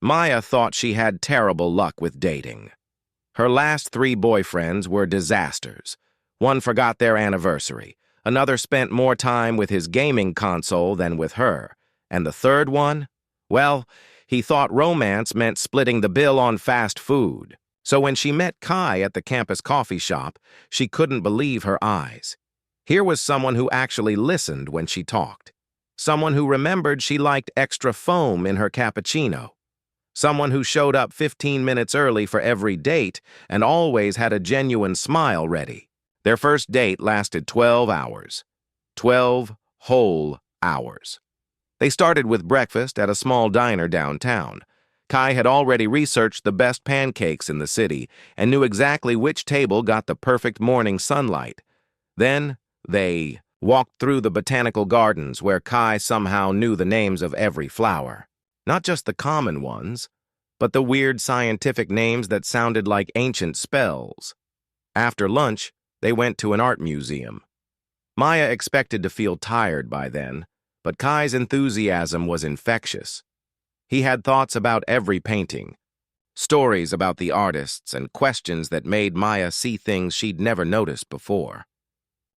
Maya thought she had terrible luck with dating. Her last 3 boyfriends were disasters. One forgot their anniversary. Another spent more time with his gaming console than with her. And the third one? Well, he thought romance meant splitting the bill on fast food. So when she met Kai at the campus coffee shop, she couldn't believe her eyes. Here was someone who actually listened when she talked. Someone who remembered she liked extra foam in her cappuccino. Someone who showed up 15 minutes early for every date and always had a genuine smile ready. Their first date lasted 12 hours. 12 whole hours. They started with breakfast at a small diner downtown. Kai had already researched the best pancakes in the city and knew exactly which table got the perfect morning sunlight. Then they walked through the botanical gardens where Kai somehow knew the names of every flower. Not just the common ones, but the weird scientific names that sounded like ancient spells. After lunch, they went to an art museum. Maya expected to feel tired by then, but Kai's enthusiasm was infectious. He had thoughts about every painting, stories about the artists, and questions that made Maya see things she'd never noticed before.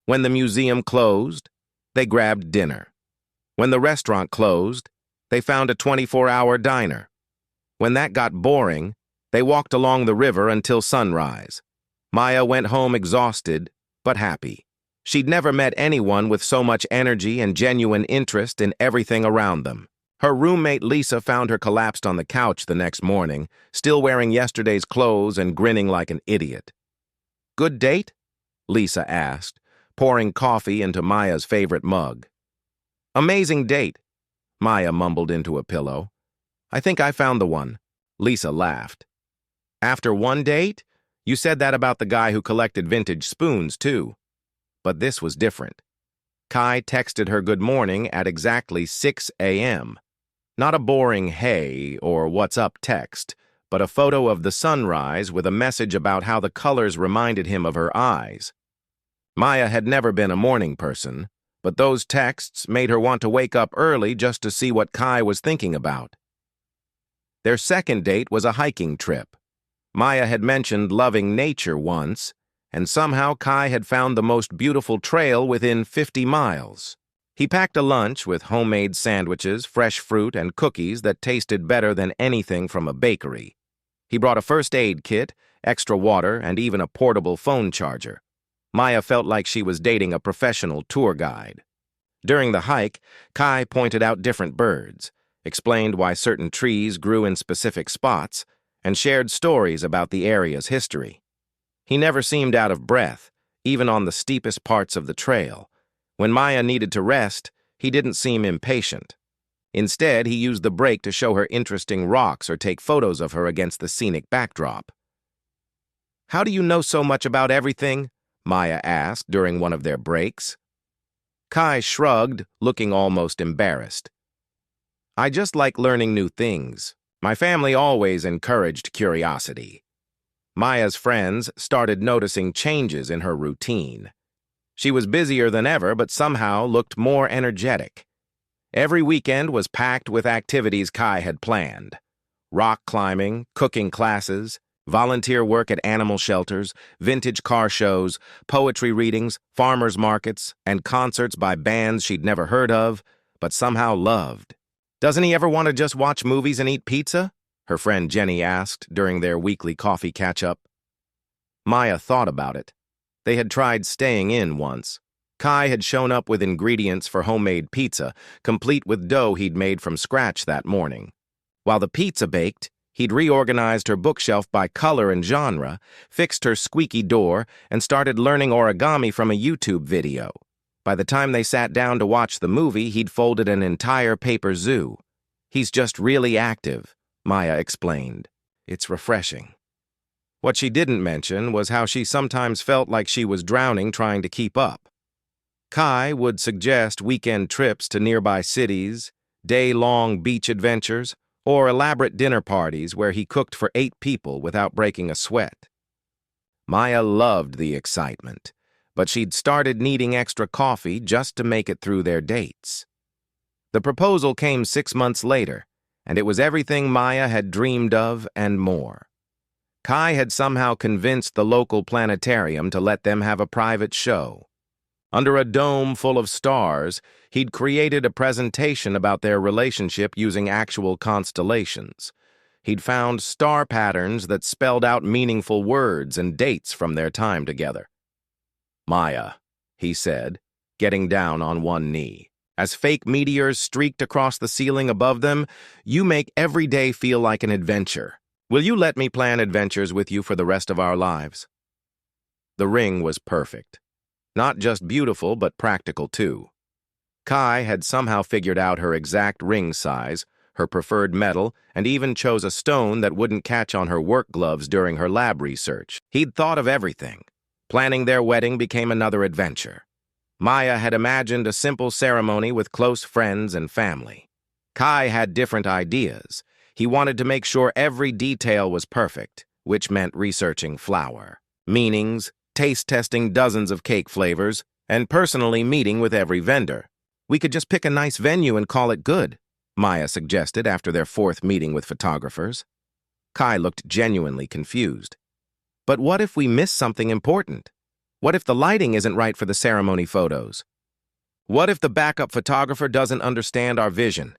When the museum closed, they grabbed dinner. When the restaurant closed, they found a 24-hour diner. When that got boring, they walked along the river until sunrise. Maya went home exhausted, but happy. She'd never met anyone with so much energy and genuine interest in everything around them. Her roommate Lisa found her collapsed on the couch the next morning, still wearing yesterday's clothes and grinning like an idiot. "Good date?" Lisa asked, pouring coffee into Maya's favorite mug. "Amazing date," Maya mumbled into a pillow. "I think I found the one." Lisa laughed. "After one date? You said that about the guy who collected vintage spoons, too." But this was different. Kai texted her good morning at exactly 6 a.m. Not a boring "hey" or "what's up" text, but a photo of the sunrise with a message about how the colors reminded him of her eyes. Maya had never been a morning person, but those texts made her want to wake up early just to see what Kai was thinking about. Their second date was a hiking trip. Maya had mentioned loving nature once, and somehow Kai had found the most beautiful trail within 50 miles. He packed a lunch with homemade sandwiches, fresh fruit, and cookies that tasted better than anything from a bakery. He brought a first aid kit, extra water, and even a portable phone charger. Maya felt like she was dating a professional tour guide. During the hike, Kai pointed out different birds, explained why certain trees grew in specific spots, and shared stories about the area's history. He never seemed out of breath, even on the steepest parts of the trail. When Maya needed to rest, he didn't seem impatient. Instead, he used the break to show her interesting rocks or take photos of her against the scenic backdrop. "How do you know so much about everything?" Maya asked during one of their breaks. Kai shrugged, looking almost embarrassed. "I just like learning new things. My family always encouraged curiosity." Maya's friends started noticing changes in her routine. She was busier than ever, but somehow looked more energetic. Every weekend was packed with activities Kai had planned. Rock climbing, cooking classes, volunteer work at animal shelters, vintage car shows, poetry readings, farmers markets, and concerts by bands she'd never heard of, but somehow loved. "Doesn't he ever want to just watch movies and eat pizza?" her friend Jenny asked during their weekly coffee catch-up. Maya thought about it. They had tried staying in once. Kai had shown up with ingredients for homemade pizza, complete with dough he'd made from scratch that morning. While the pizza baked, he'd reorganized her bookshelf by color and genre, fixed her squeaky door, and started learning origami from a YouTube video. By the time they sat down to watch the movie, he'd folded an entire paper zoo. "He's just really active," Maya explained. "It's refreshing." What she didn't mention was how she sometimes felt like she was drowning trying to keep up. Kai would suggest weekend trips to nearby cities, day-long beach adventures, or elaborate dinner parties where he cooked for 8 people without breaking a sweat. Maya loved the excitement, but she'd started needing extra coffee just to make it through their dates. The proposal came 6 months later, and it was everything Maya had dreamed of and more. Kai had somehow convinced the local planetarium to let them have a private show. Under a dome full of stars, he'd created a presentation about their relationship using actual constellations. He'd found star patterns that spelled out meaningful words and dates from their time together. "Maya," he said, getting down on one knee. As fake meteors streaked across the ceiling above them, "you make every day feel like an adventure. Will you let me plan adventures with you for the rest of our lives?" The ring was perfect. Not just beautiful, but practical too. Kai had somehow figured out her exact ring size, her preferred metal, and even chose a stone that wouldn't catch on her work gloves during her lab research. He'd thought of everything. Planning their wedding became another adventure. Maya had imagined a simple ceremony with close friends and family. Kai had different ideas. He wanted to make sure every detail was perfect, which meant researching flour, meanings, taste-testing dozens of cake flavors, and personally meeting with every vendor. "We could just pick a nice venue and call it good," Maya suggested after their fourth meeting with photographers. Kai looked genuinely confused. "But what if we miss something important? What if the lighting isn't right for the ceremony photos? What if the backup photographer doesn't understand our vision?"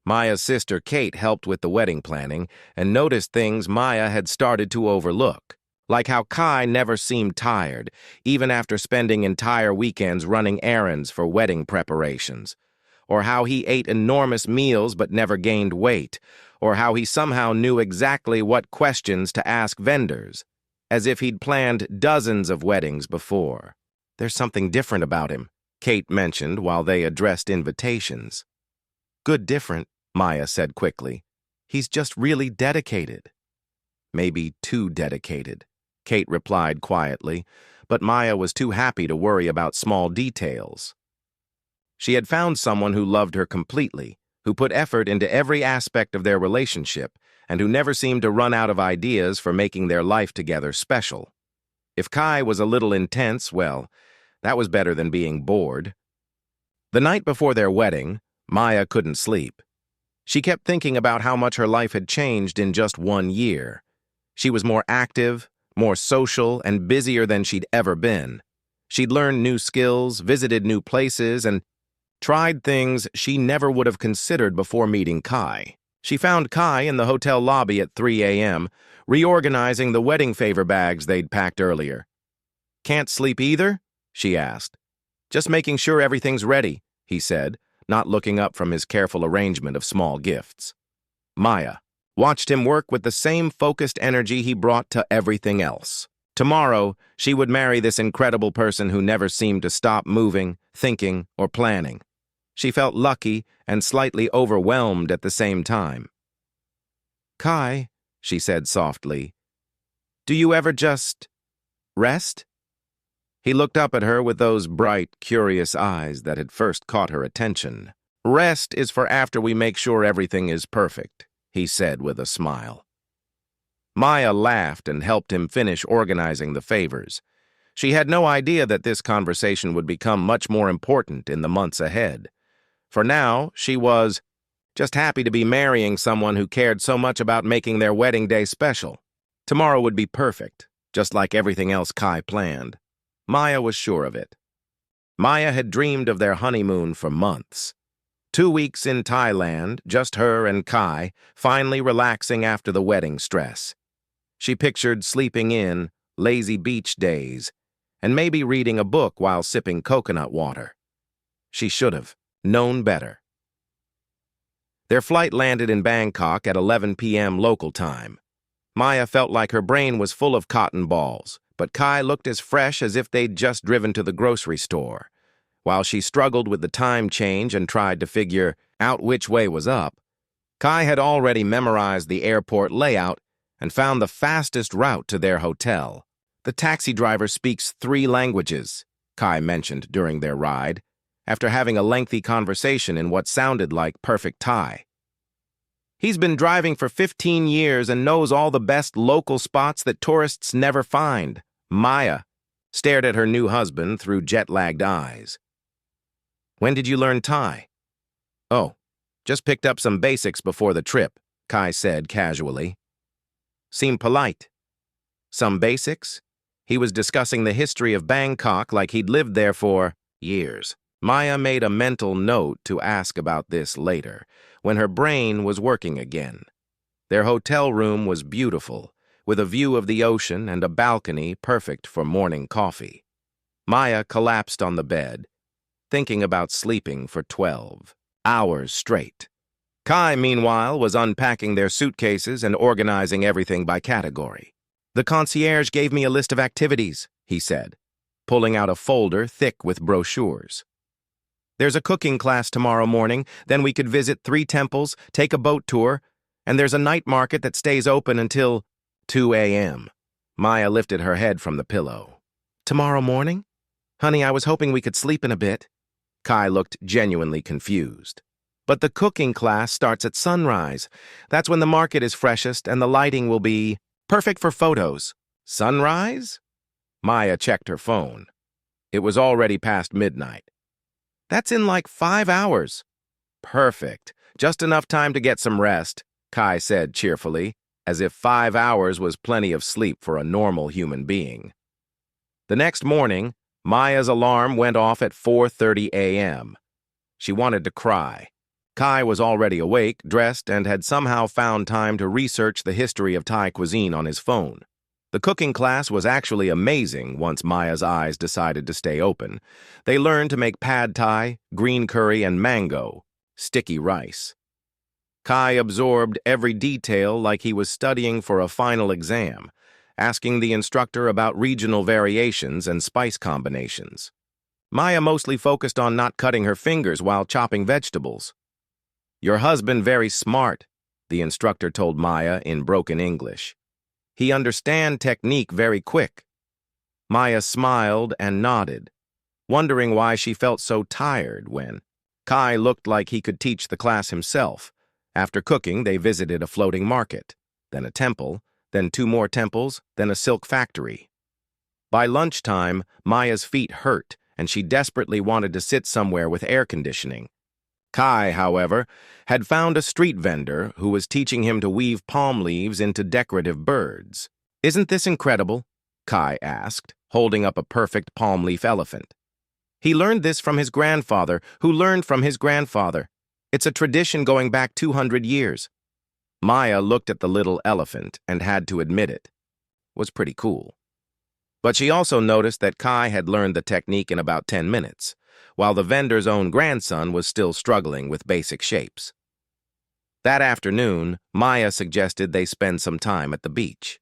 Maya's sister Kate helped with the wedding planning and noticed things Maya had started to overlook, like how Kai never seemed tired, even after spending entire weekends running errands for wedding preparations, or how he ate enormous meals but never gained weight, or how he somehow knew exactly what questions to ask vendors, as if he'd planned dozens of weddings before. "There's something different about him," Kate mentioned while they addressed invitations. "Good different," Maya said quickly. "He's just really dedicated." "Maybe too dedicated," Kate replied quietly, but Maya was too happy to worry about small details. She had found someone who loved her completely, who put effort into every aspect of their relationship, and who never seemed to run out of ideas for making their life together special. If Kai was a little intense, well, that was better than being bored. The night before their wedding, Maya couldn't sleep. She kept thinking about how much her life had changed in just 1 year. She was more active, more social, and busier than she'd ever been. She'd learned new skills, visited new places, and tried things she never would have considered before meeting Kai. She found Kai in the hotel lobby at 3 a.m., reorganizing the wedding favor bags they'd packed earlier. "Can't sleep either?" she asked. "Just making sure everything's ready," he said, not looking up from his careful arrangement of small gifts. Maya watched him work with the same focused energy he brought to everything else. Tomorrow, she would marry this incredible person who never seemed to stop moving, thinking, or planning. She felt lucky and slightly overwhelmed at the same time. "Kai," she said softly, "do you ever just rest?" He looked up at her with those bright, curious eyes that had first caught her attention. "Rest is for after we make sure everything is perfect," he said with a smile. Maya laughed and helped him finish organizing the favors. She had no idea that this conversation would become much more important in the months ahead. For now, she was just happy to be marrying someone who cared so much about making their wedding day special. Tomorrow would be perfect, just like everything else Kai planned. Maya was sure of it. Maya had dreamed of their honeymoon for months. 2 weeks in Thailand, just her and Kai, finally relaxing after the wedding stress. She pictured sleeping in, lazy beach days, and maybe reading a book while sipping coconut water. She should have known better. Their flight landed in Bangkok at 11 p.m. local time. Maya felt like her brain was full of cotton balls, but Kai looked as fresh as if they'd just driven to the grocery store. While she struggled with the time change and tried to figure out which way was up, Kai had already memorized the airport layout and found the fastest route to their hotel. "The taxi driver speaks 3 languages," Kai mentioned during their ride, after having a lengthy conversation in what sounded like perfect Thai. "He's been driving for 15 years and knows all the best local spots that tourists never find." Maya stared at her new husband through jet-lagged eyes. "When did you learn Thai?" "Oh, Just picked up some basics before the trip, Kai said casually. Seemed polite. Some basics? He was discussing the history of Bangkok like he'd lived there for years. Maya made a mental note to ask about this later, when her brain was working again. Their hotel room was beautiful, with a view of the ocean and a balcony perfect for morning coffee. Maya collapsed on the bed, thinking about sleeping for 12 hours straight. Kai, meanwhile, was unpacking their suitcases and organizing everything by category. The concierge gave me a list of activities, he said, pulling out a folder thick with brochures. There's a cooking class tomorrow morning, then we could visit 3 temples, take a boat tour, and there's a night market that stays open until 2 a.m. Maya lifted her head from the pillow. Tomorrow morning? Honey, I was hoping we could sleep in a bit. Kai looked genuinely confused. But the cooking class starts at sunrise. That's when the market is freshest and the lighting will be perfect for photos. Sunrise? Maya checked her phone. It was already past midnight. That's in like 5 hours. Perfect. Just enough time to get some rest, Kai said cheerfully, as if 5 hours was plenty of sleep for a normal human being. The next morning, Maya's alarm went off at 4:30 a.m. She wanted to cry. Kai was already awake, dressed, and had somehow found time to research the history of Thai cuisine on his phone. The cooking class was actually amazing once Maya's eyes decided to stay open. They learned to make pad thai, green curry, and mango, sticky rice. Kai absorbed every detail like he was studying for a final exam, asking the instructor about regional variations and spice combinations. Maya mostly focused on not cutting her fingers while chopping vegetables. Your husband very smart, the instructor told Maya in broken English. He understand technique very quick. Maya smiled and nodded, wondering why she felt so tired when Kai looked like he could teach the class himself. After cooking, they visited a floating market, then a temple, then 2 more temples, then a silk factory. By lunchtime, Maya's feet hurt, and she desperately wanted to sit somewhere with air conditioning. Kai, however, had found a street vendor who was teaching him to weave palm leaves into decorative birds. Isn't this incredible? Kai asked, holding up a perfect palm leaf elephant. He learned this from his grandfather, who learned from his grandfather. It's a tradition going back 200 years. Maya looked at the little elephant and had to admit it. Was pretty cool. But she also noticed that Kai had learned the technique in about 10 minutes, while the vendor's own grandson was still struggling with basic shapes. That afternoon, Maya suggested they spend some time at the beach.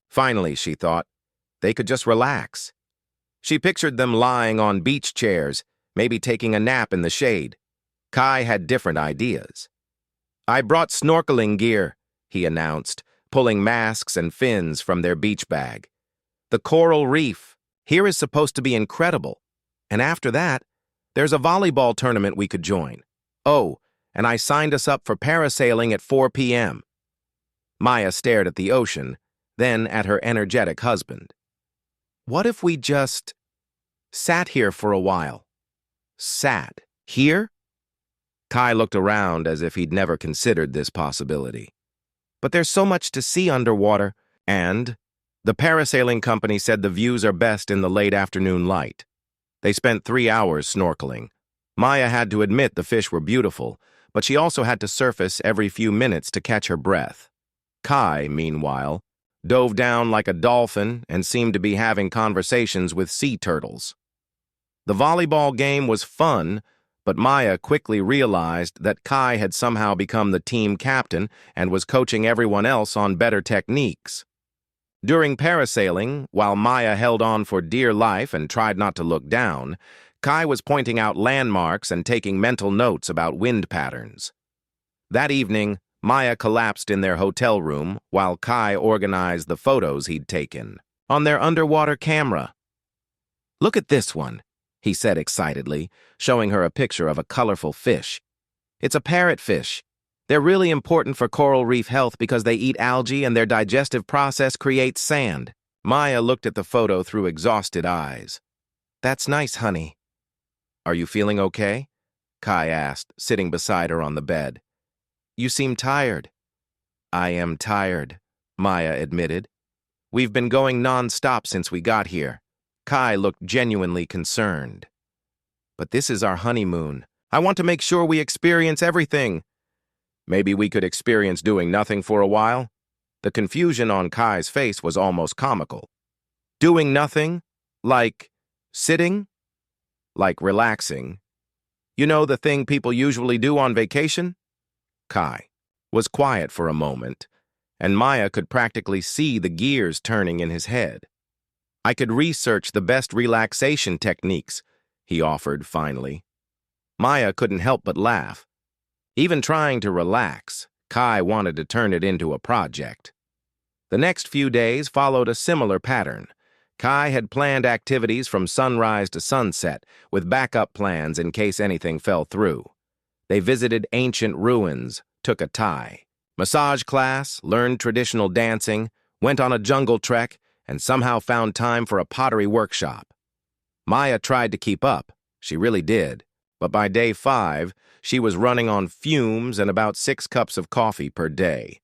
Finally, she thought, they could just relax. She pictured them lying on beach chairs, maybe taking a nap in the shade. Kai had different ideas. I brought snorkeling gear, he announced, pulling masks and fins from their beach bag. The coral reef here is supposed to be incredible. And after that, there's a volleyball tournament we could join. Oh, and I signed us up for parasailing at 4 p.m. Maya stared at the ocean, then at her energetic husband. What if we just sat here for a while? Sat here? Kai looked around as if he'd never considered this possibility. But there's so much to see underwater, and the parasailing company said the views are best in the late afternoon light. They spent 3 hours snorkeling. Maya had to admit the fish were beautiful, but she also had to surface every few minutes to catch her breath. Kai, meanwhile, dove down like a dolphin and seemed to be having conversations with sea turtles. The volleyball game was fun, but Maya quickly realized that Kai had somehow become the team captain and was coaching everyone else on better techniques. During parasailing, while Maya held on for dear life and tried not to look down, Kai was pointing out landmarks and taking mental notes about wind patterns. That evening, Maya collapsed in their hotel room while Kai organized the photos he'd taken on their underwater camera. Look at this one, he said excitedly, showing her a picture of a colorful fish. It's a parrotfish. They're really important for coral reef health because they eat algae and their digestive process creates sand. Maya looked at the photo through exhausted eyes. That's nice, honey. Are you feeling okay? Kai asked, sitting beside her on the bed. You seem tired. I am tired, Maya admitted. We've been going non-stop since we got here. Kai looked genuinely concerned. But this is our honeymoon. I want to make sure we experience everything. Maybe we could experience doing nothing for a while? The confusion on Kai's face was almost comical. Doing nothing? Like sitting? Like relaxing? You know, the thing people usually do on vacation? Kai was quiet for a moment, and Maya could practically see the gears turning in his head. I could research the best relaxation techniques, he offered finally. Maya couldn't help but laugh. Even trying to relax, Kai wanted to turn it into a project. The next few days followed a similar pattern. Kai had planned activities from sunrise to sunset, with backup plans in case anything fell through. They visited ancient ruins, took a Thai massage class, learned traditional dancing, went on a jungle trek, and somehow found time for a pottery workshop. Maya tried to keep up, she really did, but by day 5, she was running on fumes and about 6 cups of coffee per day.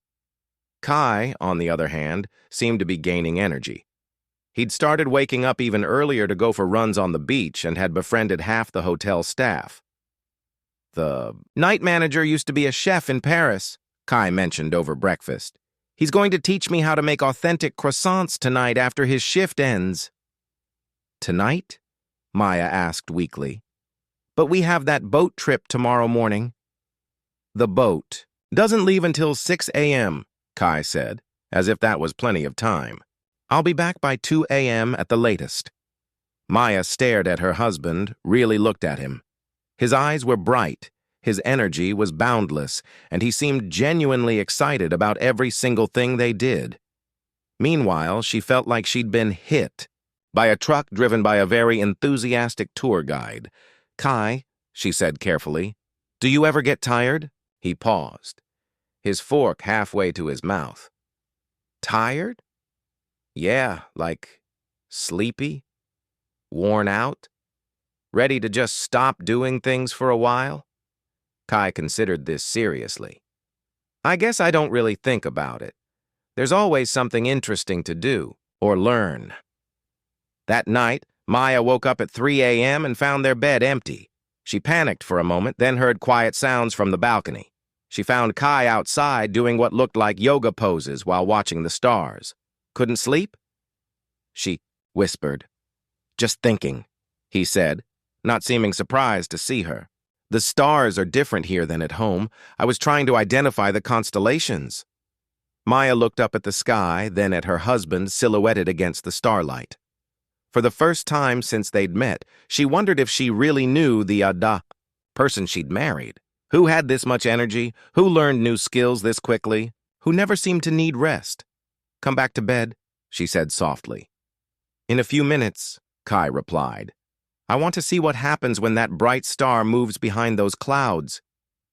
Kai, on the other hand, seemed to be gaining energy. He'd started waking up even earlier to go for runs on the beach and had befriended half the hotel staff. The night manager used to be a chef in Paris, Kai mentioned over breakfast. He's going to teach me how to make authentic croissants tonight after his shift ends. Tonight? Maya asked weakly. But we have that boat trip tomorrow morning. The boat doesn't leave until 6 a.m., Kai said, as if that was plenty of time. I'll be back by 2 a.m. at the latest. Maya stared at her husband, really looked at him. His eyes were bright, his energy was boundless, and he seemed genuinely excited about every single thing they did. Meanwhile, she felt like she'd been hit by a truck driven by a very enthusiastic tour guide. Kai, she said carefully, do you ever get tired? He paused, his fork halfway to his mouth. Tired? Yeah, like sleepy, worn out, ready to just stop doing things for a while? Kai considered this seriously. I guess I don't really think about it. There's always something interesting to do or learn. That night, Maya woke up at 3 a.m. and found their bed empty. She panicked for a moment, then heard quiet sounds from the balcony. She found Kai outside doing what looked like yoga poses while watching the stars. Couldn't sleep? She whispered. Just thinking, he said, not seeming surprised to see her. The stars are different here than at home. I was trying to identify the constellations. Maya looked up at the sky, then at her husband silhouetted against the starlight. For the first time since they'd met, she wondered if she really knew the person she'd married. Who had this much energy? Who learned new skills this quickly? Who never seemed to need rest? Come back to bed, she said softly. In a few minutes, Kai replied. I want to see what happens when that bright star moves behind those clouds.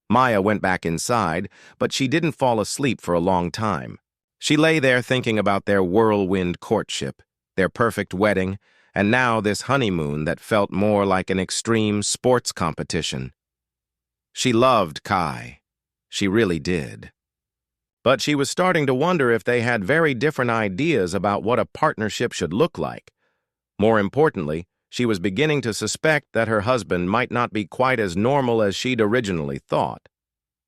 Maya went back inside, but she didn't fall asleep for a long time. She lay there thinking about their whirlwind courtship, their perfect wedding, and now this honeymoon that felt more like an extreme sports competition. She loved Kai. She really did. But she was starting to wonder if they had very different ideas about what a partnership should look like. More importantly, she was beginning to suspect that her husband might not be quite as normal as she'd originally thought.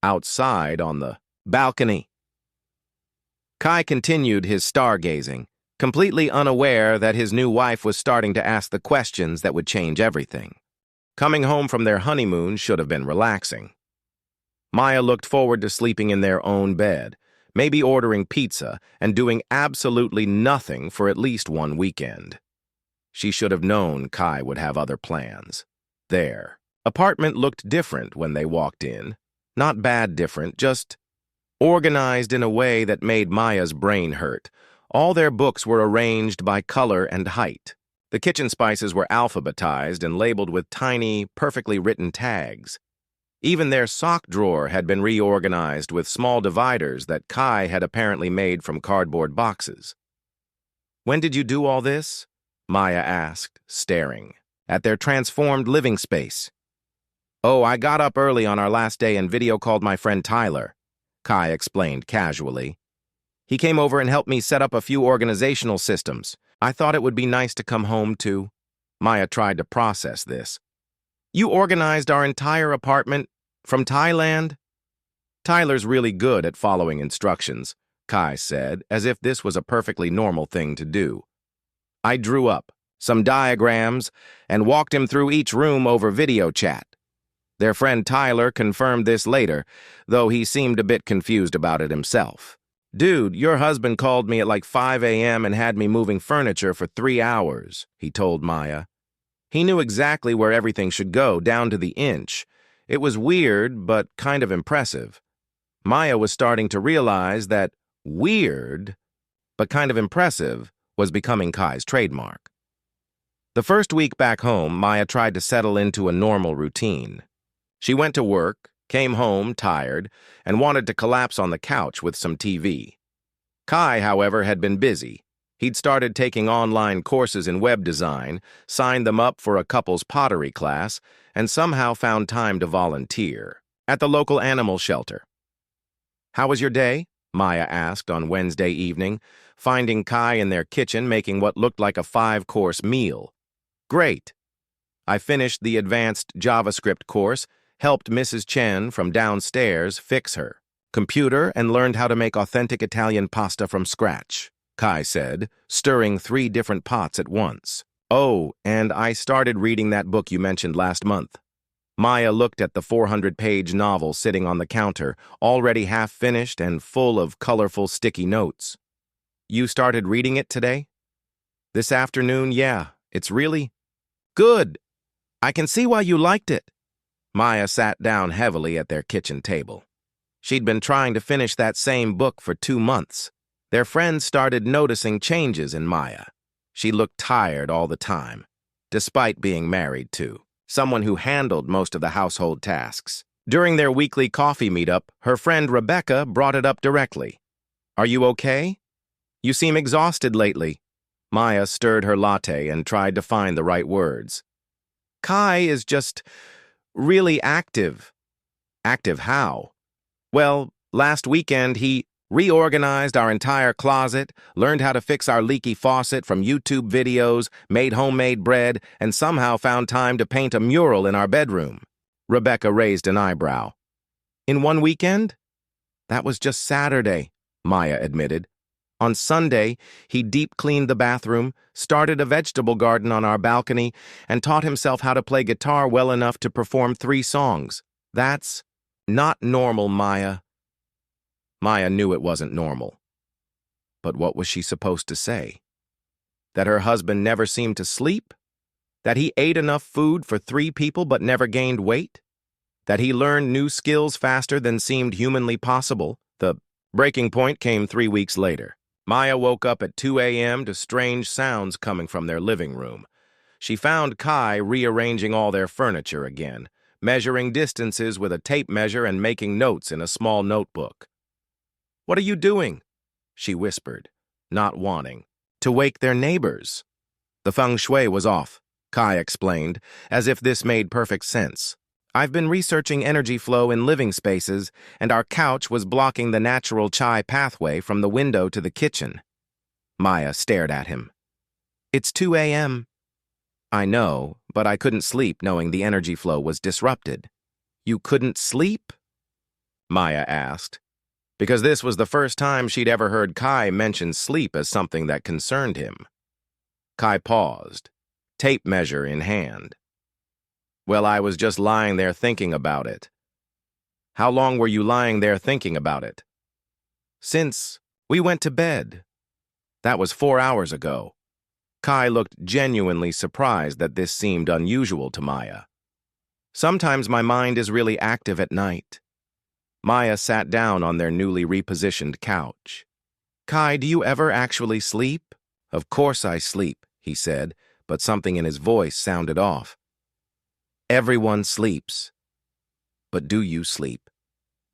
Outside on the balcony, Kai continued his stargazing, completely unaware that his new wife was starting to ask the questions that would change everything. Coming home from their honeymoon should have been relaxing. Maya looked forward to sleeping in their own bed, maybe ordering pizza, and doing absolutely nothing for at least one weekend. She should have known Kai would have other plans. Their apartment looked different when they walked in. Not bad different, just organized in a way that made Maya's brain hurt. All their books were arranged by color and height. The kitchen spices were alphabetized and labeled with tiny, perfectly written tags. Even their sock drawer had been reorganized with small dividers that Kai had apparently made from cardboard boxes. When did you do all this? Maya asked, staring at their transformed living space. Oh, I got up early on our last day and video called my friend Tyler, Kai explained casually. He came over and helped me set up a few organizational systems. I thought it would be nice to come home to. Maya tried to process this. You organized our entire apartment from Thailand? Tyler's really good at following instructions, Kai said, as if this was a perfectly normal thing to do. I drew up some diagrams and walked him through each room over video chat. Their friend Tyler confirmed this later, though he seemed a bit confused about it himself. Dude, your husband called me at like 5 a.m. and had me moving furniture for 3 hours, he told Maya. He knew exactly where everything should go, down to the inch. It was weird, but kind of impressive. Maya was starting to realize that weird, but kind of impressive, was becoming Kai's trademark. The first week back home, Maya tried to settle into a normal routine. She went to work, came home tired, and wanted to collapse on the couch with some TV. Kai, however, had been busy. He'd started taking online courses in web design, signed them up for a couple's pottery class, and somehow found time to volunteer at the local animal shelter. How was your day? Maya asked on Wednesday evening, finding Kai in their kitchen making what looked like a 5-course meal. Great. I finished the advanced JavaScript course, helped Mrs. Chen from downstairs fix her computer, and learned how to make authentic Italian pasta from scratch, Kai said, stirring 3 different pots at once. Oh, and I started reading that book you mentioned last month. Maya looked at the 400-page novel sitting on the counter, already half-finished and full of colorful sticky notes. You started reading it today? This afternoon, yeah. It's really good. I can see why you liked it. Maya sat down heavily at their kitchen table. She'd been trying to finish that same book for 2 months. Their friends started noticing changes in Maya. She looked tired all the time, despite being married to someone who handled most of the household tasks. During their weekly coffee meetup, her friend Rebecca brought it up directly. Are you okay? You seem exhausted lately. Maya stirred her latte and tried to find the right words. Kai is just really active. Active how? Well, last weekend he reorganized our entire closet, learned how to fix our leaky faucet from YouTube videos, made homemade bread, and somehow found time to paint a mural in our bedroom. Rebecca raised an eyebrow. In one weekend? That was just Saturday, Maya admitted. On Sunday, he deep-cleaned the bathroom, started a vegetable garden on our balcony, and taught himself how to play guitar well enough to perform 3 songs. That's not normal, Maya. Maya knew it wasn't normal. But what was she supposed to say? That her husband never seemed to sleep? That he ate enough food for 3 people but never gained weight? That he learned new skills faster than seemed humanly possible? The breaking point came 3 weeks later. Maya woke up at 2 a.m. to strange sounds coming from their living room. She found Kai rearranging all their furniture again, measuring distances with a tape measure and making notes in a small notebook. What are you doing? She whispered, not wanting to wake their neighbors. The feng shui was off, Kai explained, as if this made perfect sense. I've been researching energy flow in living spaces, and our couch was blocking the natural chai pathway from the window to the kitchen. Maya stared at him. It's 2 a.m. I know, but I couldn't sleep knowing the energy flow was disrupted. You couldn't sleep? Maya asked, because this was the first time she'd ever heard Kai mention sleep as something that concerned him. Kai paused, tape measure in hand. Well, I was just lying there thinking about it. How long were you lying there thinking about it? Since we went to bed. That was 4 hours ago. Kai looked genuinely surprised that this seemed unusual to Maya. Sometimes my mind is really active at night. Maya sat down on their newly repositioned couch. Kai, do you ever actually sleep? Of course I sleep, he said, but something in his voice sounded off. Everyone sleeps. But do you sleep?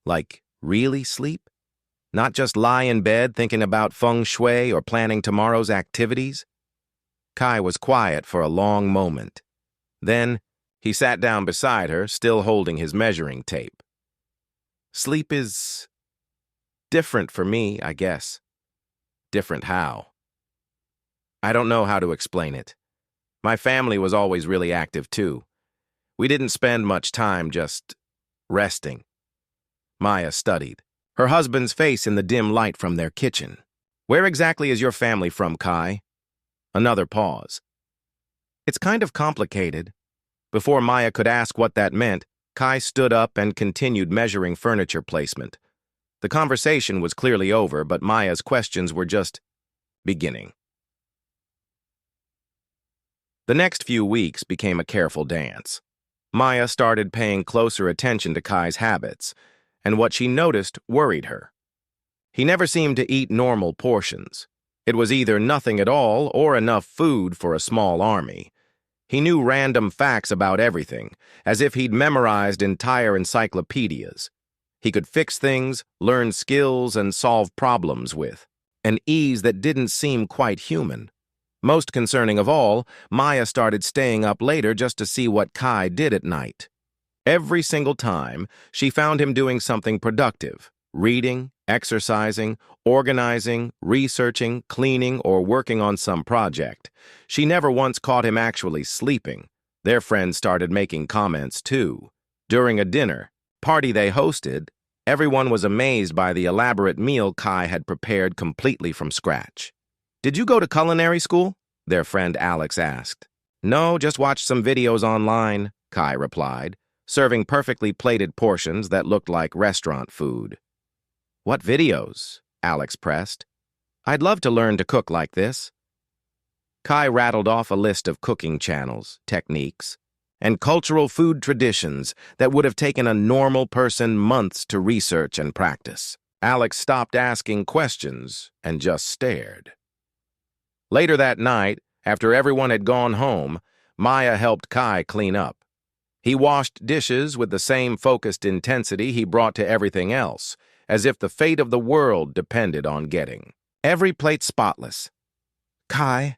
Like, really sleep? Not just lie in bed thinking about feng shui or planning tomorrow's activities? Kai was quiet for a long moment. Then He sat down beside her, still holding his measuring tape. Sleep is different for me, I guess. Different how? I don't know how to explain it. My family was always really active, too. We didn't spend much time just resting. Maya studied, her husband's face in the dim light from their kitchen. Where exactly is your family from, Kai? Another pause. It's kind of complicated. Before Maya could ask what that meant, Kai stood up and continued measuring furniture placement. The conversation was clearly over, but Maya's questions were just beginning. The next few weeks became a careful dance. Maya started paying closer attention to Kai's habits, and what she noticed worried her. He never seemed to eat normal portions. It was either nothing at all or enough food for a small army. He knew random facts about everything, as if he'd memorized entire encyclopedias. He could fix things, learn skills, and solve problems with an ease that didn't seem quite human. Most concerning of all, Maya started staying up later just to see what Kai did at night. Every single time, she found him doing something productive, reading, exercising, organizing, researching, cleaning, or working on some project. She never once caught him actually sleeping. Their friends started making comments, too. During a dinner party they hosted, everyone was amazed by the elaborate meal Kai had prepared completely from scratch. Did you go to culinary school? Their friend Alex asked. No, just watched some videos online, Kai replied, serving perfectly plated portions that looked like restaurant food. What videos? Alex pressed. I'd love to learn to cook like this. Kai rattled off a list of cooking channels, techniques, and cultural food traditions that would have taken a normal person months to research and practice. Alex stopped asking questions and just stared. Later that night, after everyone had gone home, Maya helped Kai clean up. He washed dishes with the same focused intensity he brought to everything else, as if the fate of the world depended on getting every plate spotless. Kai,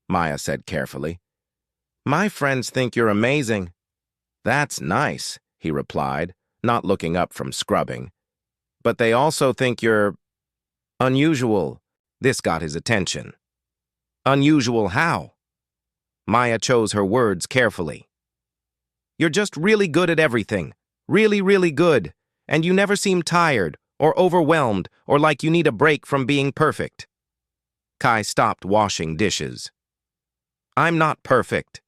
Maya said carefully, my friends think you're amazing. That's nice, he replied, not looking up from scrubbing. But they also think you're unusual. This got his attention. Unusual how? Maya chose her words carefully. You're just really good at everything. Really, really good. And you never seem tired or overwhelmed or like you need a break from being perfect. Kai stopped washing dishes. I'm not perfect.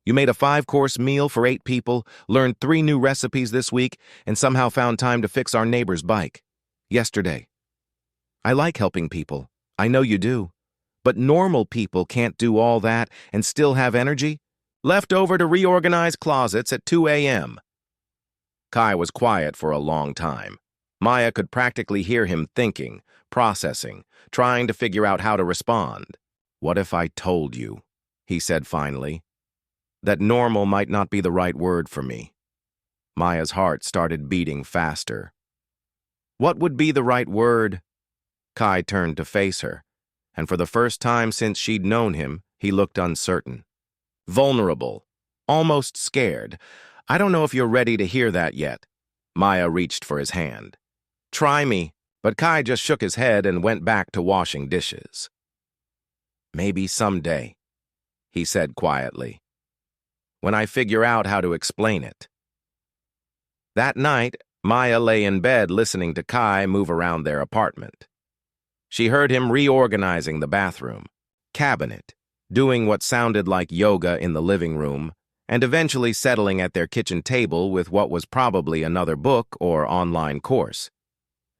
You made a 5-course meal for 8 people, learned 3 new recipes this week, and somehow found time to fix our neighbor's bike. Yesterday. I like helping people. I know you do. But normal people can't do all that and still have energy? Left over to reorganize closets at 2 a.m. Kai was quiet for a long time. Maya could practically hear him thinking, processing, trying to figure out how to respond. What if I told you, he said finally, that normal might not be the right word for me? Maya's heart started beating faster. What would be the right word? Kai turned to face her, and for the first time since she'd known him, he looked uncertain. Vulnerable, almost scared. I don't know if you're ready to hear that yet. Maya reached for his hand. Try me, but Kai just shook his head and went back to washing dishes. Maybe someday, he said quietly, when I figure out how to explain it. That night, Maya lay in bed listening to Kai move around their apartment. She heard him reorganizing the bathroom, cabinet, doing what sounded like yoga in the living room, and eventually settling at their kitchen table with what was probably another book or online course.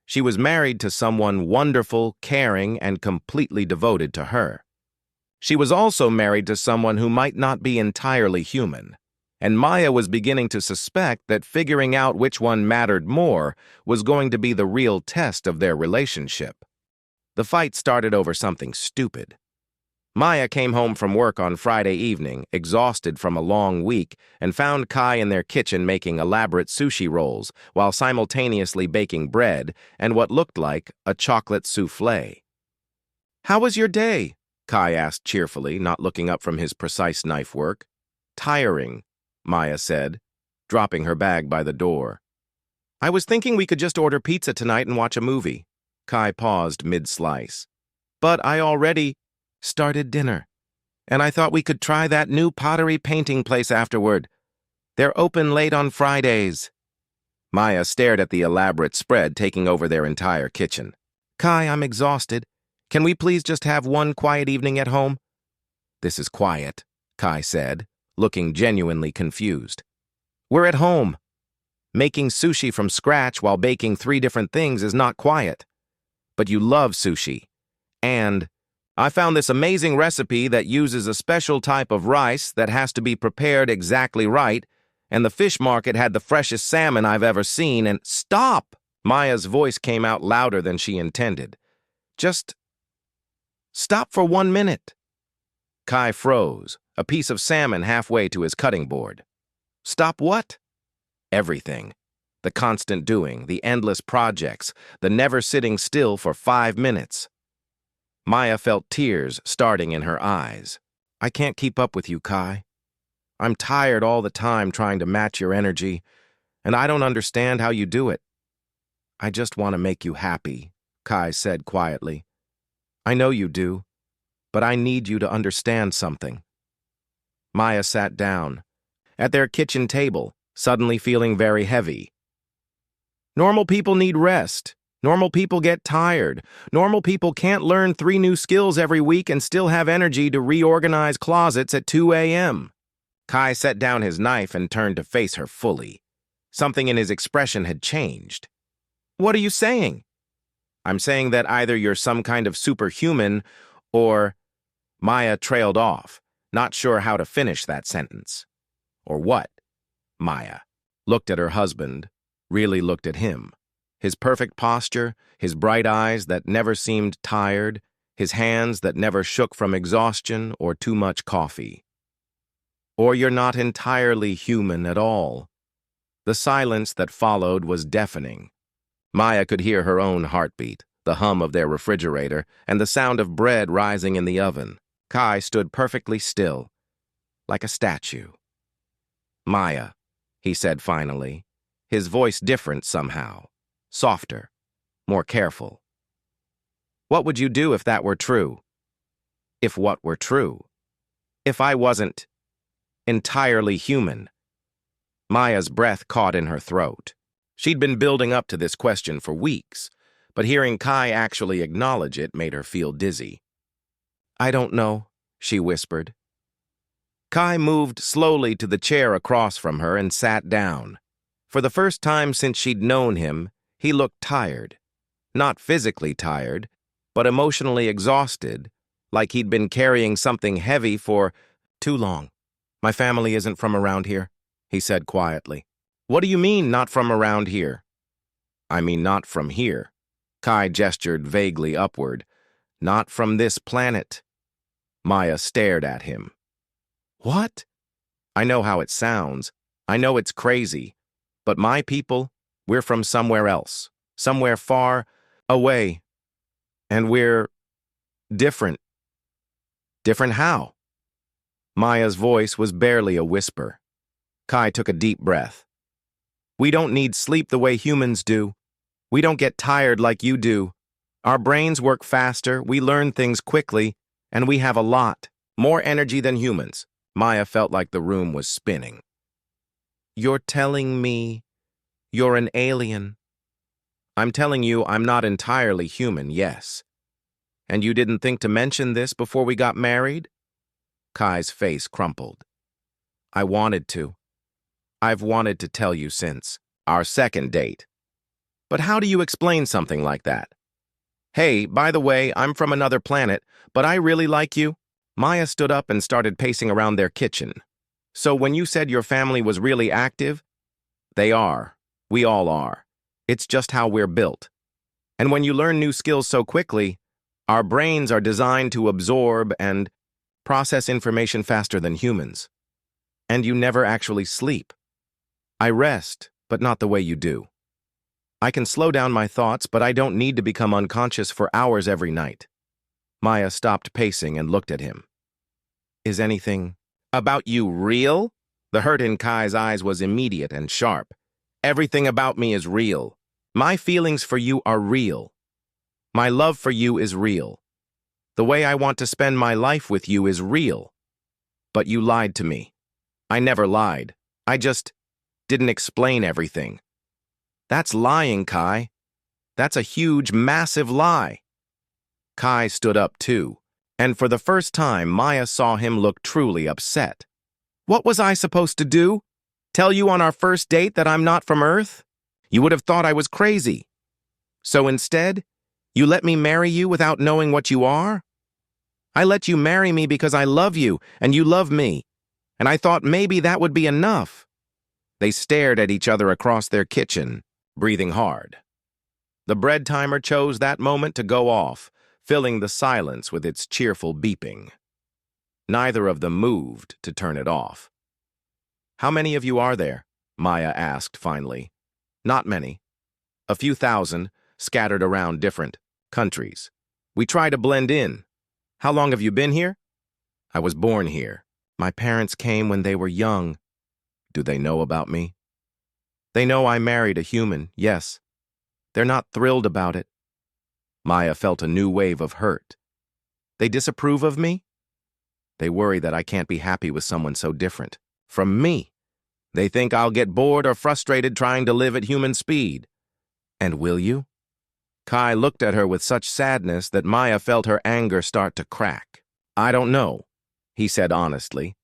She was married to someone wonderful, caring, and completely devoted to her. She was also married to someone who might not be entirely human, and Maya was beginning to suspect that figuring out which one mattered more was going to be the real test of their relationship. The fight started over something stupid. Maya came home from work on Friday evening, exhausted from a long week, and found Kai in their kitchen making elaborate sushi rolls while simultaneously baking bread and what looked like a chocolate souffle. How was your day? Kai asked cheerfully, not looking up from his precise knife work. Tiring, Maya said, dropping her bag by the door. I was thinking we could just order pizza tonight and watch a movie. Kai paused mid-slice. But I already started dinner, and I thought we could try that new pottery painting place afterward. They're open late on Fridays. Maya stared at the elaborate spread taking over their entire kitchen. Kai, I'm exhausted. Can we please just have one quiet evening at home? This is quiet, Kai said, looking genuinely confused. We're at home. Making sushi from scratch while baking 3 different things is not quiet. But you love sushi. And I found this amazing recipe that uses a special type of rice that has to be prepared exactly right, and the fish market had the freshest salmon I've ever seen, and— Stop! Maya's voice came out louder than she intended. Just stop for 1 minute. Kai froze, a piece of salmon halfway to his cutting board. Stop what? Everything. The constant doing, the endless projects, the never sitting still for 5 minutes. Maya felt tears starting in her eyes. I can't keep up with you, Kai. I'm tired all the time trying to match your energy, and I don't understand how you do it. I just want to make you happy, Kai said quietly. I know you do, but I need you to understand something. Maya sat down, at their kitchen table, suddenly feeling very heavy. Normal people need rest. Normal people get tired. Normal people can't learn 3 new skills every week and still have energy to reorganize closets at 2 a.m. Kai set down his knife and turned to face her fully. Something in his expression had changed. What are you saying? I'm saying that either you're some kind of superhuman or— Maya trailed off, not sure how to finish that sentence. Or what? Maya looked at her husband, really looked at him. His perfect posture, his bright eyes that never seemed tired, his hands that never shook from exhaustion or too much coffee. Or you're not entirely human at all. The silence that followed was deafening. Maya could hear her own heartbeat, the hum of their refrigerator, and the sound of bread rising in the oven. Kai stood perfectly still, like a statue. Maya, he said finally, his voice different somehow, softer, more careful. What would you do if that were true? If what were true? If I wasn't entirely human? Maya's breath caught in her throat. She'd been building up to this question for weeks, but hearing Kai actually acknowledge it made her feel dizzy. I don't know, she whispered. Kai moved slowly to the chair across from her and sat down. For the first time since she'd known him, he looked tired. Not physically tired, but emotionally exhausted, like he'd been carrying something heavy for too long. My family isn't from around here, he said quietly. What do you mean, not from around here? I mean, not from here. Kai gestured vaguely upward. Not from this planet. Maya stared at him. What? I know how it sounds. I know it's crazy. But my people, we're from somewhere else. Somewhere far away. And we're different. Different how? Maya's voice was barely a whisper. Kai took a deep breath. We don't need sleep the way humans do. We don't get tired like you do. Our brains work faster, we learn things quickly, and we have a lot, more energy than humans. Maya felt like the room was spinning. You're telling me you're an alien? I'm telling you I'm not entirely human, yes. And you didn't think to mention this before we got married? Kai's face crumpled. I wanted to. I've wanted to tell you since our second date. But how do you explain something like that? Hey, by the way, I'm from another planet, but I really like you. Maya stood up and started pacing around their kitchen. So when you said your family was really active, they are. We all are. It's just how we're built. And when you learn new skills so quickly, our brains are designed to absorb and process information faster than humans. And you never actually sleep. I rest, but not the way you do. I can slow down my thoughts, but I don't need to become unconscious for hours every night. Maya stopped pacing and looked at him. Is anything about you real? The hurt in Kai's eyes was immediate and sharp. Everything about me is real. My feelings for you are real. My love for you is real. The way I want to spend my life with you is real. But you lied to me. I never lied. I just didn't explain everything. That's lying, Kai. That's a huge, massive lie. Kai stood up too, and for the first time, Maya saw him look truly upset. What was I supposed to do? Tell you on our first date that I'm not from Earth? You would have thought I was crazy. So instead, you let me marry you without knowing what you are? I let you marry me because I love you and you love me, and I thought maybe that would be enough. They stared at each other across their kitchen, breathing hard. The bread timer chose that moment to go off, filling the silence with its cheerful beeping. Neither of them moved to turn it off. How many of you are there? Maya asked finally. Not many. A few thousand, scattered around different countries. We try to blend in. How long have you been here? I was born here. My parents came when they were young. Do they know about me? They know I married a human, yes. They're not thrilled about it. Maya felt a new wave of hurt. They disapprove of me? They worry that I can't be happy with someone so different from me. They think I'll get bored or frustrated trying to live at human speed. And will you? Kai looked at her with such sadness that Maya felt her anger start to crack. I don't know, he said honestly.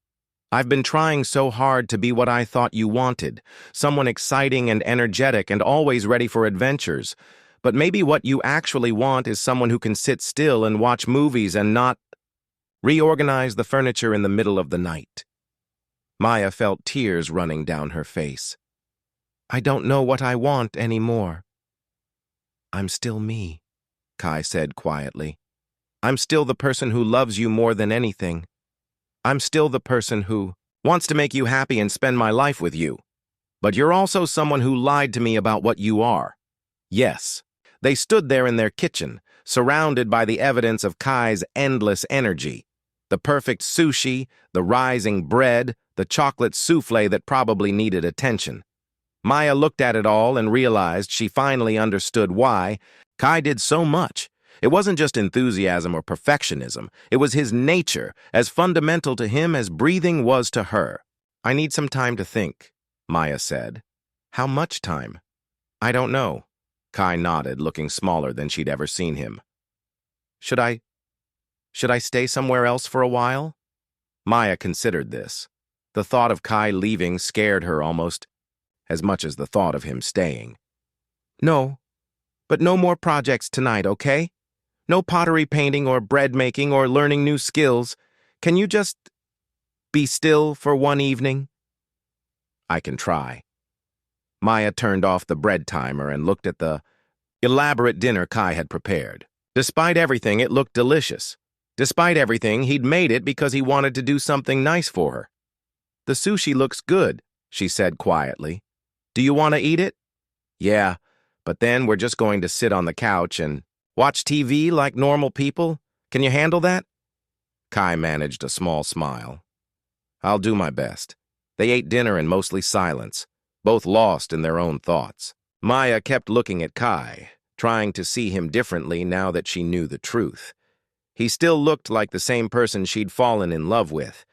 I've been trying so hard to be what I thought you wanted, someone exciting and energetic and always ready for adventures. But maybe what you actually want is someone who can sit still and watch movies and not reorganize the furniture in the middle of the night. Maya felt tears running down her face. I don't know what I want anymore. I'm still me, Kai said quietly. I'm still the person who loves you more than anything. I'm still the person who wants to make you happy and spend my life with you. But you're also someone who lied to me about what you are. Yes, they stood there in their kitchen, surrounded by the evidence of Kai's endless energy. The perfect sushi, the rising bread, the chocolate souffle that probably needed attention. Maya looked at it all and realized she finally understood why Kai did so much. It wasn't just enthusiasm or perfectionism. It was his nature, as fundamental to him as breathing was to her. I need some time to think, Maya said. How much time? I don't know. Kai nodded, looking smaller than she'd ever seen him. Should I stay somewhere else for a while? Maya considered this. The thought of Kai leaving scared her almost as much as the thought of him staying. No, but no more projects tonight, okay? No pottery painting or bread making or learning new skills. Can you just be still for one evening? I can try. Maya turned off the bread timer and looked at the elaborate dinner Kai had prepared. Despite everything, it looked delicious. Despite everything, he'd made it because he wanted to do something nice for her. The sushi looks good, she said quietly. Do you want to eat it? Yeah, but then we're just going to sit on the couch and watch TV like normal people? Can you handle that? Kai managed a small smile. I'll do my best. They ate dinner in mostly silence, both lost in their own thoughts. Maya kept looking at Kai, trying to see him differently now that she knew the truth. He still looked like the same person she'd fallen in love with.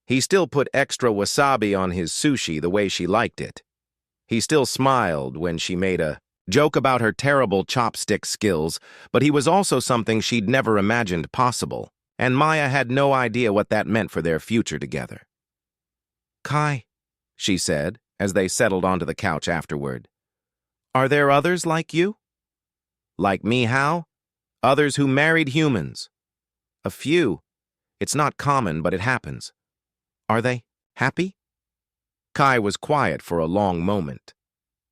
He still put extra wasabi on his sushi the way she liked it. He still smiled when she made a joke about her terrible chopstick skills, but he was also something she'd never imagined possible, and Maya had no idea what that meant for their future together. Kai, she said, as they settled onto the couch afterward, are there others like you? Like me, how? Others who married humans. A few. It's not common, but it happens. Are they happy? Kai was quiet for a long moment.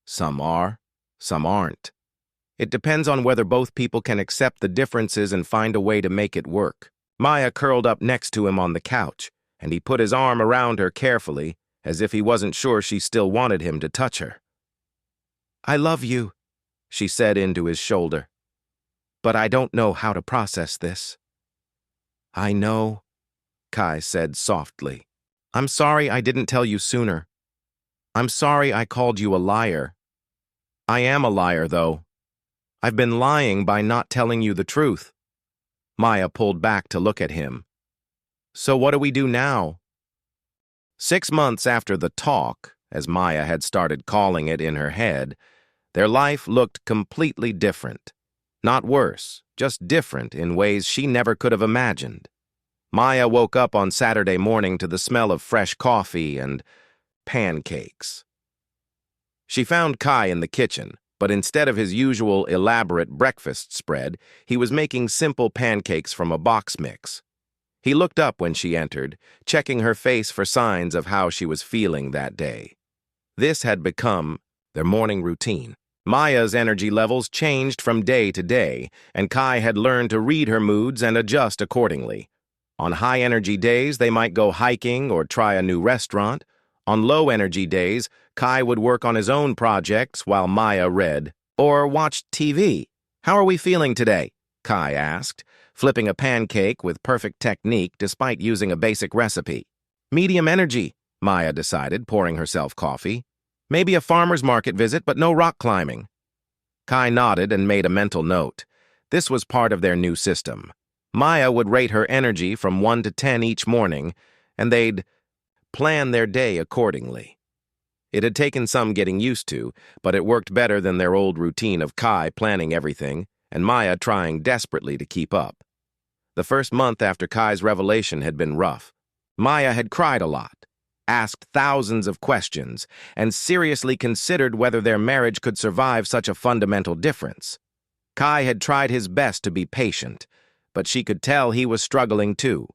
Some are, some aren't. It depends on whether both people can accept the differences and find a way to make it work. Maya curled up next to him on the couch, and he put his arm around her carefully, as if he wasn't sure she still wanted him to touch her. I love you, she said into his shoulder. But I don't know how to process this. I know, Kai said softly. I'm sorry I didn't tell you sooner. I'm sorry I called you a liar. I am a liar, though. I've been lying by not telling you the truth. Maya pulled back to look at him. So what do we do now? 6 months after the talk, as Maya had started calling it in her head, their life looked completely different. Not worse, just different in ways she never could have imagined. Maya woke up on Saturday morning to the smell of fresh coffee and pancakes. She found Kai in the kitchen, but instead of his usual elaborate breakfast spread, he was making simple pancakes from a box mix. He looked up when she entered, checking her face for signs of how she was feeling that day. This had become their morning routine. Maya's energy levels changed from day to day, and Kai had learned to read her moods and adjust accordingly. On high-energy days, they might go hiking or try a new restaurant. On low-energy days, Kai would work on his own projects while Maya read or watched TV. "How are we feeling today?" Kai asked, flipping a pancake with perfect technique despite using a basic recipe. "Medium energy," Maya decided, pouring herself coffee. "Maybe a farmer's market visit, but no rock climbing." Kai nodded and made a mental note. This was part of their new system. Maya would rate her energy from 1 to 10 each morning, and they'd plan their day accordingly. It had taken some getting used to, but it worked better than their old routine of Kai planning everything and Maya trying desperately to keep up. The first month after Kai's revelation had been rough. Maya had cried a lot, asked thousands of questions, and seriously considered whether their marriage could survive such a fundamental difference. Kai had tried his best to be patient, but she could tell he was struggling too.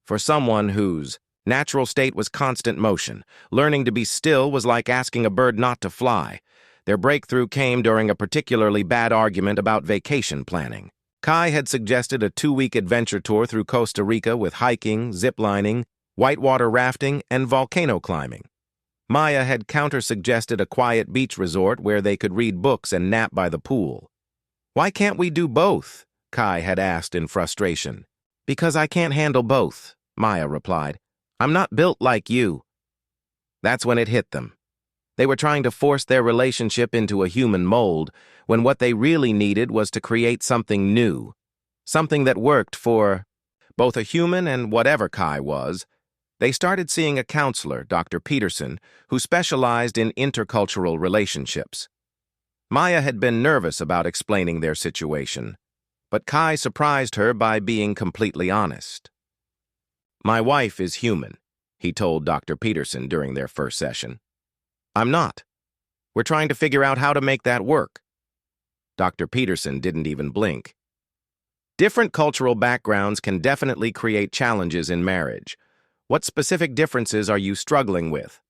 For someone whose natural state was constant motion, learning to be still was like asking a bird not to fly. Their breakthrough came during a particularly bad argument about vacation planning. Kai had suggested a 2-week adventure tour through Costa Rica with hiking, ziplining, whitewater rafting, and volcano climbing. Maya had counter-suggested a quiet beach resort where they could read books and nap by the pool. "Why can't we do both?" Kai had asked in frustration. "Because I can't handle both," Maya replied. "I'm not built like you." That's when it hit them. They were trying to force their relationship into a human mold, when what they really needed was to create something new, something that worked for both a human and whatever Kai was. They started seeing a counselor, Dr. Peterson, who specialized in intercultural relationships. Maya had been nervous about explaining their situation, but Kai surprised her by being completely honest. "My wife is human," he told Dr. Peterson during their first session. "I'm not. We're trying to figure out how to make that work." Dr. Peterson didn't even blink. Different cultural backgrounds can definitely create challenges in marriage. What specific differences are you struggling with?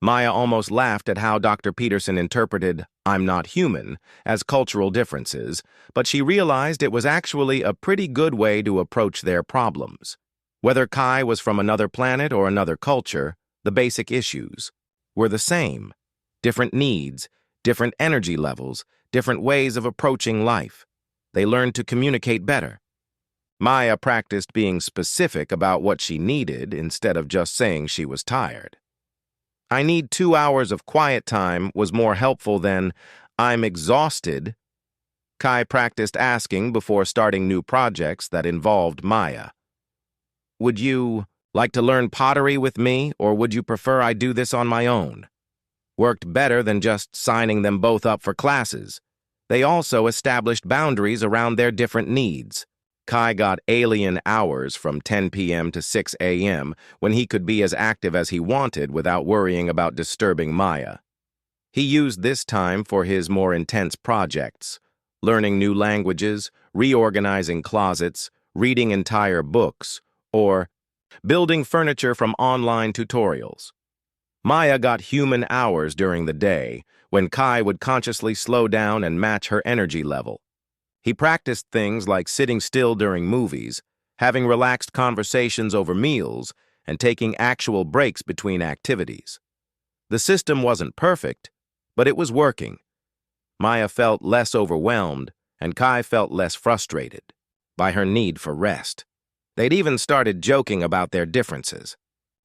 Maya almost laughed at how Dr. Peterson interpreted "I'm not human" as cultural differences, but she realized it was actually a pretty good way to approach their problems. Whether Kai was from another planet or another culture, the basic issues were the same. Different needs, different energy levels, different ways of approaching life. They learned to communicate better. Maya practiced being specific about what she needed instead of just saying she was tired. "I need 2 hours of quiet time" was more helpful than "I'm exhausted." Kai practiced asking before starting new projects that involved Maya. "Would you like to learn pottery with me, or would you prefer I do this on my own?" Worked better than just signing them both up for classes. They also established boundaries around their different needs. Kai got alien hours from 10 p.m. to 6 a.m. when he could be as active as he wanted without worrying about disturbing Maya. He used this time for his more intense projects, learning new languages, reorganizing closets, reading entire books, or building furniture from online tutorials. Maya got human hours during the day, when Kai would consciously slow down and match her energy level. He practiced things like sitting still during movies, having relaxed conversations over meals, and taking actual breaks between activities. The system wasn't perfect, but it was working. Maya felt less overwhelmed, and Kai felt less frustrated by her need for rest. They'd even started joking about their differences.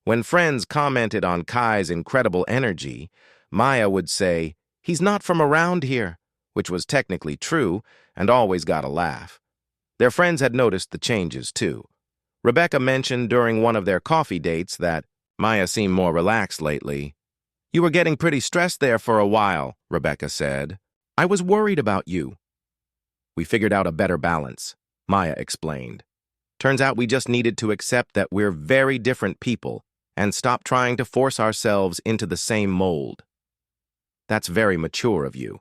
When friends commented on Kai's incredible energy, Maya would say, "He's not from around here," which was technically true and always got a laugh. Their friends had noticed the changes, too. Rebecca mentioned during one of their coffee dates that Maya seemed more relaxed lately. "You were getting pretty stressed there for a while," Rebecca said. "I was worried about you." "We figured out a better balance," Maya explained. "Turns out we just needed to accept that we're very different people and stop trying to force ourselves into the same mold." "That's very mature of you."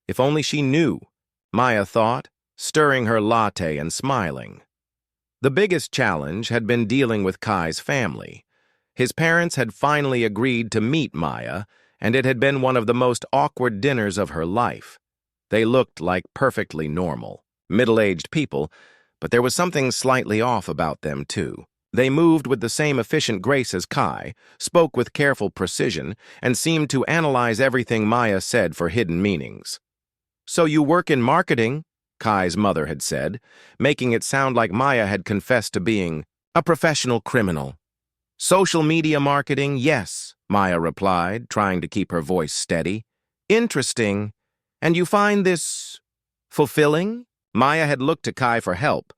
If only she knew, Maya thought, stirring her latte and smiling. The biggest challenge had been dealing with Kai's family. His parents had finally agreed to meet Maya, and it had been one of the most awkward dinners of her life. They looked like perfectly normal, middle-aged people, but there was something slightly off about them, too. They moved with the same efficient grace as Kai, spoke with careful precision, and seemed to analyze everything Maya said for hidden meanings. "So you work in marketing?" Kai's mother had said, making it sound like Maya had confessed to being a professional criminal. "Social media marketing, yes," Maya replied, trying to keep her voice steady. "Interesting. And you find this fulfilling?" Maya had looked to Kai for help,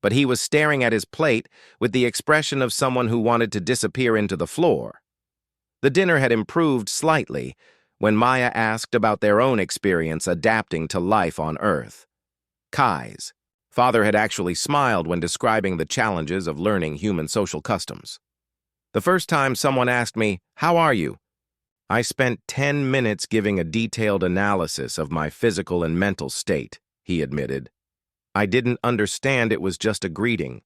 but he was staring at his plate with the expression of someone who wanted to disappear into the floor. The dinner had improved slightly when Maya asked about their own experience adapting to life on Earth. Kai's father had actually smiled when describing the challenges of learning human social customs. "The first time someone asked me, 'How are you?' I spent 10 minutes giving a detailed analysis of my physical and mental state," he admitted. "I didn't understand it was just a greeting."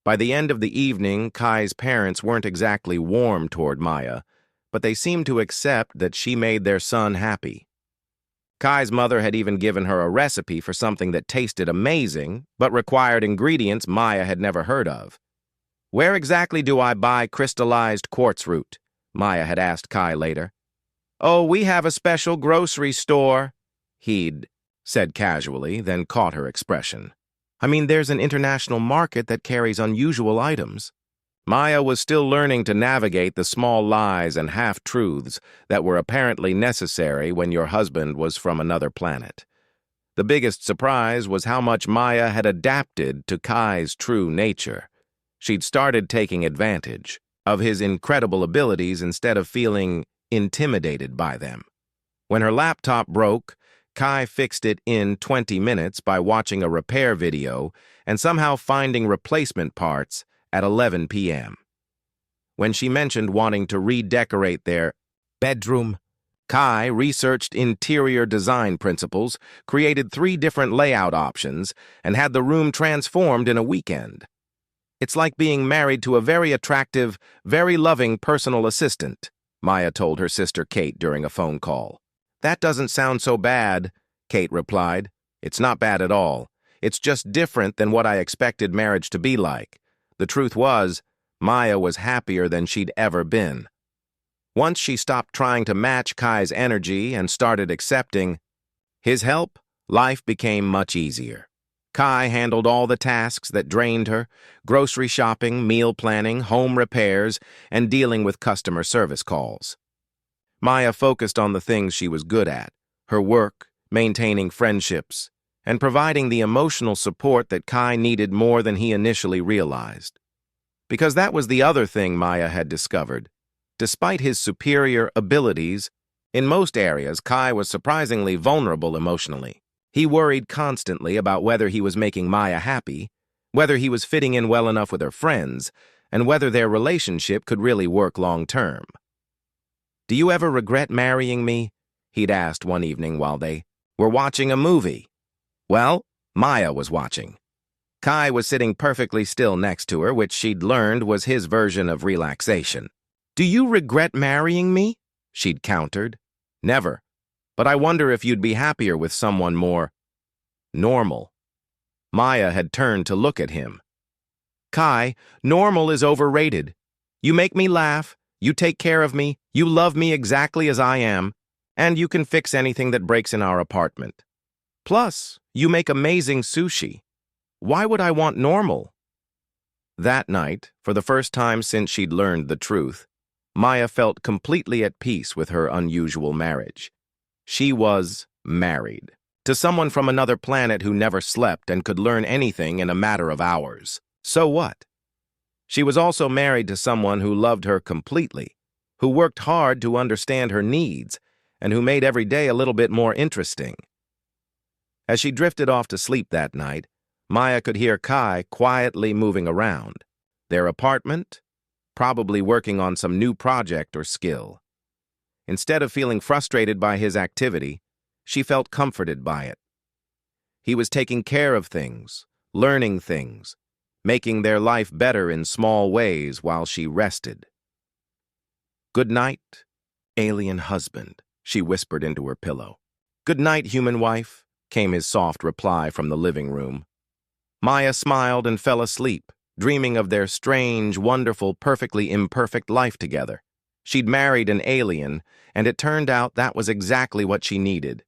By the end of the evening, Kai's parents weren't exactly warm toward Maya, but they seemed to accept that she made their son happy. Kai's mother had even given her a recipe for something that tasted amazing, but required ingredients Maya had never heard of. "Where exactly do I buy crystallized quartz root?" Maya had asked Kai later. "Oh, we have a special grocery store," he'd said casually, then caught her expression. "I mean, there's an international market that carries unusual items." Maya was still learning to navigate the small lies and half-truths that were apparently necessary when your husband was from another planet. The biggest surprise was how much Maya had adapted to Kai's true nature. She'd started taking advantage of his incredible abilities instead of feeling intimidated by them. When her laptop broke, Kai fixed it in 20 minutes by watching a repair video and somehow finding replacement parts at 11 p.m. When she mentioned wanting to redecorate their bedroom, Kai researched interior design principles, created 3 different layout options, and had the room transformed in a weekend. "It's like being married to a very attractive, very loving personal assistant," Maya told her sister Kate during a phone call. "That doesn't sound so bad," Kate replied. "It's not bad at all. It's just different than what I expected marriage to be like." The truth was, Maya was happier than she'd ever been. Once she stopped trying to match Kai's energy and started accepting his help, life became much easier. Kai handled all the tasks that drained her: grocery shopping, meal planning, home repairs, and dealing with customer service calls. Maya focused on the things she was good at: her work, maintaining friendships, and providing the emotional support that Kai needed more than he initially realized. Because that was the other thing Maya had discovered. Despite his superior abilities, in most areas Kai was surprisingly vulnerable emotionally. He worried constantly about whether he was making Maya happy, whether he was fitting in well enough with her friends, and whether their relationship could really work long-term. "Do you ever regret marrying me?" he'd asked one evening while they were watching a movie. Well, Maya was watching. Kai was sitting perfectly still next to her, which she'd learned was his version of relaxation. "Do you regret marrying me?" she'd countered. "Never. But I wonder if you'd be happier with someone more normal." Maya had turned to look at him. "Kai, normal is overrated. You make me laugh, you take care of me, you love me exactly as I am, and you can fix anything that breaks in our apartment. Plus, you make amazing sushi. Why would I want normal?" That night, for the first time since she'd learned the truth, Maya felt completely at peace with her unusual marriage. She was married to someone from another planet who never slept and could learn anything in a matter of hours. So what? She was also married to someone who loved her completely, who worked hard to understand her needs, and who made every day a little bit more interesting. As she drifted off to sleep that night, Maya could hear Kai quietly moving around. Their apartment, probably working on some new project or skill. Instead of feeling frustrated by his activity, she felt comforted by it. He was taking care of things, learning things, making their life better in small ways while she rested. "Good night, alien husband," she whispered into her pillow. "Good night, human wife," came his soft reply from the living room. Maya smiled and fell asleep, dreaming of their strange, wonderful, perfectly imperfect life together. She'd married an alien, and it turned out that was exactly what she needed.